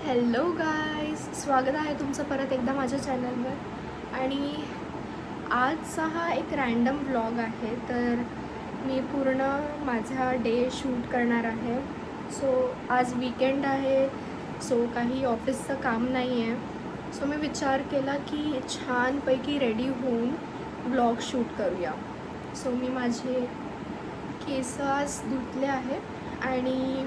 Hello guys, स्वागत आहे तुमचं परत एकदा माझ्या चॅनलवर. आणि आजचा हा एक रँडम व्लॉग आहे. तर मी पूर्ण माझा डे शूट करणार आहे. सो आज वीकेंड आहे, सो काही ऑफिसचं काम नाही आहे. सो मी विचार केला की छानपैकी रेडी होऊन व्लॉग शूट करूया. सो मी माझे केस आज धुतले आहे आणि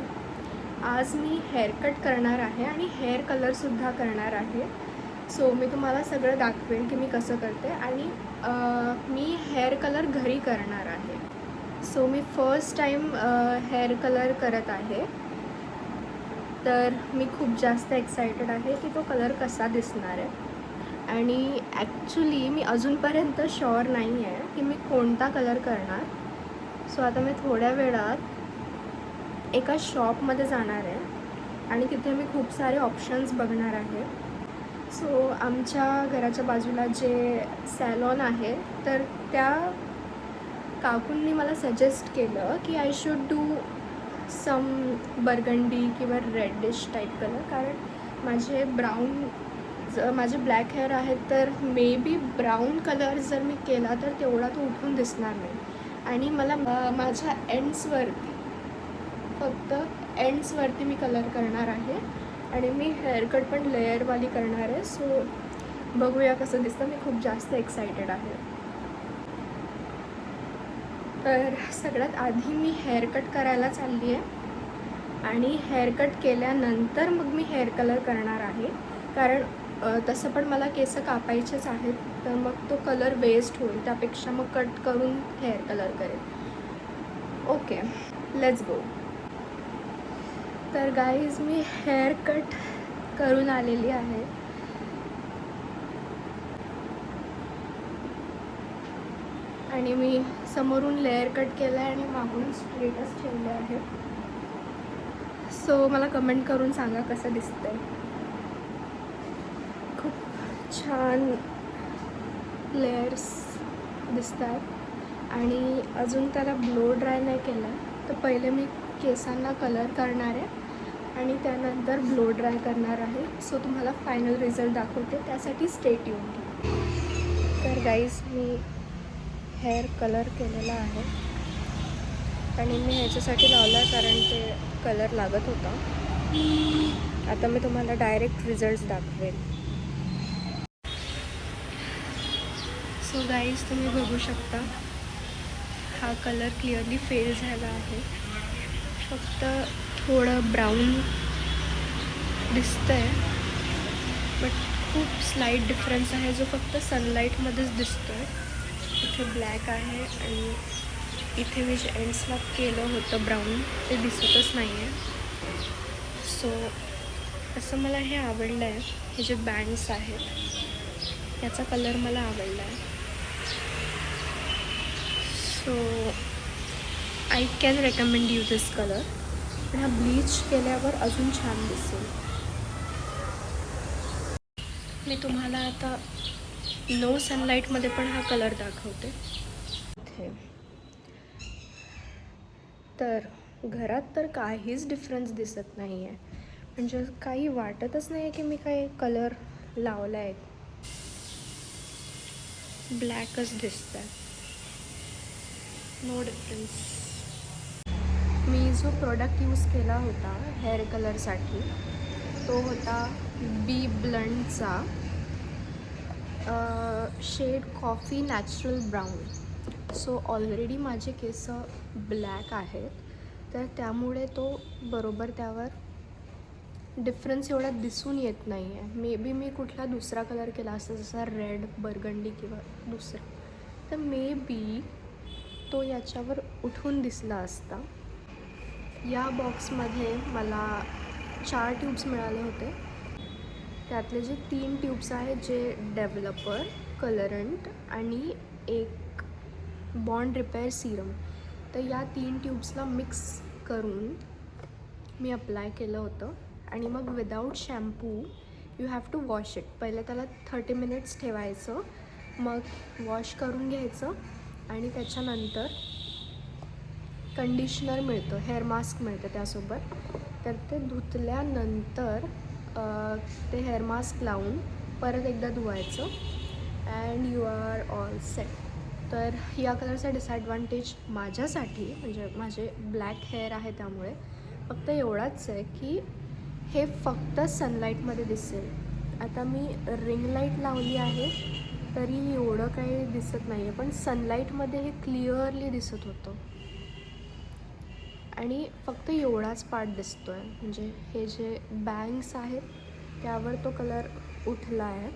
आज मी हेअरकट करणार आहे आणि हेअर कलरसुद्धा करणार आहे. सो मी तुम्हाला सगळं दाखवेन की मी कसं करते. आणि मी हेअर कलर घरी करणार आहे. सो मी फर्स्ट टाईम हेअर कलर करत आहे. तर मी खूप जास्त एक्सायटेड आहे की तो कलर कसा दिसणार आहे. आणि ॲक्च्युली मी अजूनपर्यंत शुअर नाही आहे की मी कोणता कलर करणार. सो आता मी थोड्या वेळात एका शॉपमध्ये जाणार आहे आणि तिथे मी खूप सारे ऑप्शन्स बघणार आहे. सो आमच्या घराच्या बाजूला जे सॅलॉन आहे, तर त्या काकूंनी मला सजेस्ट केलं की I should do some burgundy किंवा रेडिश टाईप कलर. कारण माझे ब्लॅक हेअर आहेत, तर मे बी ब्राऊन कलर जर मी केला तर तेवढा तो उठून दिसणार नाही. आणि मला माझ्या फक्त एंड्सवरती मी कलर करणार आहे. आणि मी हेअरकट पण लेअरवाली करणार आहे. सो बघूया कसं दिसतं. मी खूप जास्त एक्सायटेड आहे. तर सगळ्यात आधी मी हेअरकट करायला चालली आहे आणि हेअरकट केल्यानंतर मग मी हेअर कलर करणार आहे. कारण तसं पण मला केस कापायचेच आहेत, तर मग तो कलर वेस्ट होईल. त्यापेक्षा मग कट करून हेअर कलर करेल. Okay, let's go. तर गाईज, मी हेअर कट करून आलेली आहे. आणि मी समोरून लेअर कट केलं आहे आणि मागून स्ट्रेटच ठेवले आहे. सो मला कमेंट करून सांगा कसं दिसतंय. खूप छान लेयर्स दिसतात आणि अजून त्याला ब्लो ड्राय नाही केला. तर पहिले मी केसांना कलर करणार आहे आणि त्यानंतर ब्लो ड्राय करणार आहे. सो तुम्हाला फायनल रिझल्ट दाखवते, त्यासाठी स्टे ट्यून्ड. तर गाईज, मी हेअर कलर केलेला आहे आणि मी ह्याच्यासाठी लावला कारण ते कलर लागत होता. आता मी तुम्हाला डायरेक्ट रिझल्ट्स दाखवेन. सो गाईज, तुम्ही बघू शकता हा कलर क्लिअरली फेल झाला आहे. फक्त थोडं ब्राऊन दिसतंय, बट खूप स्लाईट डिफरन्स आहे जो फक्त सनलाईटमध्येच दिसतो आहे. इथे ब्लॅक आहे आणि इथे मी जे एंड्सला केलं होतं ब्राऊन, ते दिसतच नाही आहे. सो असं मला हे आवडलं आहे. हे जे बँड्स आहेत याचा कलर मला आवडला आहे. So I can recommend you this colour. पण हा ब्लीच केल्यावर अजून छान दिसेल. मी तुम्हाला आता नो सनलाईटमध्ये पण हा कलर दाखवते. इथे तर घरात तर काहीच डिफरन्स दिसत नाही आहे. म्हणजे काही वाटतच नाही आहे की मी काही कलर लावला आहे. ब्लॅकच दिसत आहे, नो डिफरन्स. मी जो प्रोडक्ट यूज केला होता हेअर कलरसाठी तो होता बी ब्लंटचा shade coffee natural brown. So already माझे केस ब्लॅक आहेत, तर त्यामुळे तो बरोबर त्यावर डिफरन्स एवढा दिसून येत नाही आहे. मे बी मी कुठला दुसरा कलर केला असता, जसा रेड, बर्गंडी किंवा दुसरा, तर मे बी तो याच्यावर उठून दिसला असता. या बॉक्समध्ये मला 4 ट्यूब्स मिळाले होते. त्यातले जे 3 ट्यूब्स आहेत जे डेव्हलपर, कलरंट आणि एक बॉन्ड रिपेअर सिरम, तर या 3 ट्यूब्सला मिक्स करून मी अप्लाय केलं होतं. आणि मग without shampoo you have to wash it. पहिले त्याला 30 मिनिट्स ठेवायचं, मग वॉश करून घ्यायचं आणि त्याच्यानंतर कंडिशनर मिळतं, हेअर मास्क मिळतं त्यासोबत. तर ते धुतल्यानंतर ते हेअर मास्क लावून परत एकदा धुवायचं and you are all set. तर या कलरचा डिसॲडव्हान्टेज माझ्यासाठी म्हणजे माझे ब्लॅक हेअर आहे त्यामुळे फक्त एवढाच आहे की हे फक्त सनलाईटमध्ये दिसेल. आता मी रिंग लाईट लावली आहे तरी एवढं काही दिसत नाही आहे, पण सनलाईटमध्ये हे क्लिअरली दिसत होतं आणि फक्त एवढाच पार्ट दिसतो आहे. म्हणजे हे जे बँग्स आहेत त्यावर तो कलर उठला आहे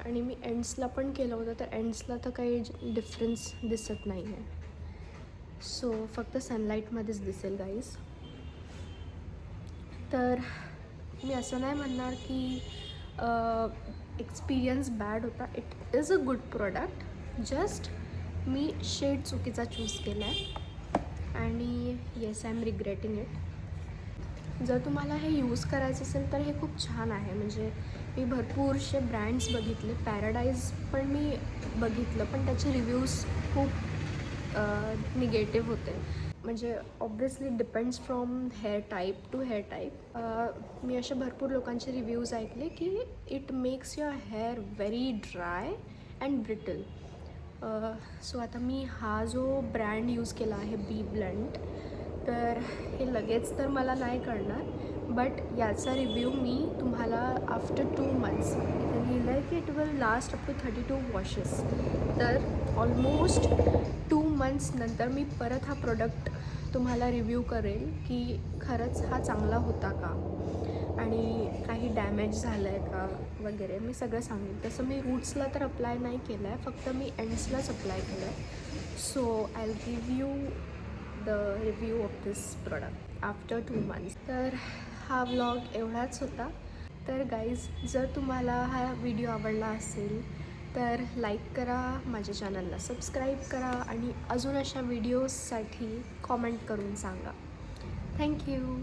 आणि मी एंड्सला पण केलं होतं तर एंड्सला तर काही डिफरन्स दिसत नाही आहे. सो फक्त सनलाईटमध्येच दिसेल गाईज. तर मी असं नाही म्हणणार की एक्सपिरियन्स बॅड होता. It is a good product, just मी शेड चुकीचा चूज केला आहे आणि yes I am regretting it. जर तुम्हाला हे यूज करायचं असेल तर हे खूप छान आहे. म्हणजे मी भरपूरसे ब्रँड्स बघितले, पॅराडाईज पण मी बघितलं पण त्याचे रिव्ह्यूज खूप निगेटिव्ह होते. म्हणजे obviously depends from hair type to hair type. मी अशा भरपूर लोकांचे रिव्ह्यूज ऐकले की it makes your hair very dry and brittle. So आता मी हा जो ब्रँड यूज केला आहे बी ब्लंट, तर हे लगेच तर मला नाही कळणार, बट याचा रिव्ह्यू मी तुम्हाला आफ्टर 2 months इथे लिहिलं आहे की it will last up to 32 washes. तर ऑलमोस्ट 2 months नंतर मी परत हा प्रोडक्ट तुम्हाला रिव्ह्यू करेल की खरंच हा चांगला होता का आणि काही डॅमेज झालं आहे का वगैरे मी सगळं सांगेन. तसं मी रूट्सला तर अप्लाय नाही केलं आहे, फक्त मी एंड्सलाच अप्लाय केलं आहे. So I will give you the review of this product after 2 months. तर हा व्लॉग एवढाच होता. तर गाईज, जर तुम्हाला हा व्हिडिओ आवडला असेल तर लाईक करा, माझ्या चॅनलला सबस्क्राईब करा आणि अजून अशा व्हिडिओजसाठी कॉमेंट करून सांगा. थँक्यू.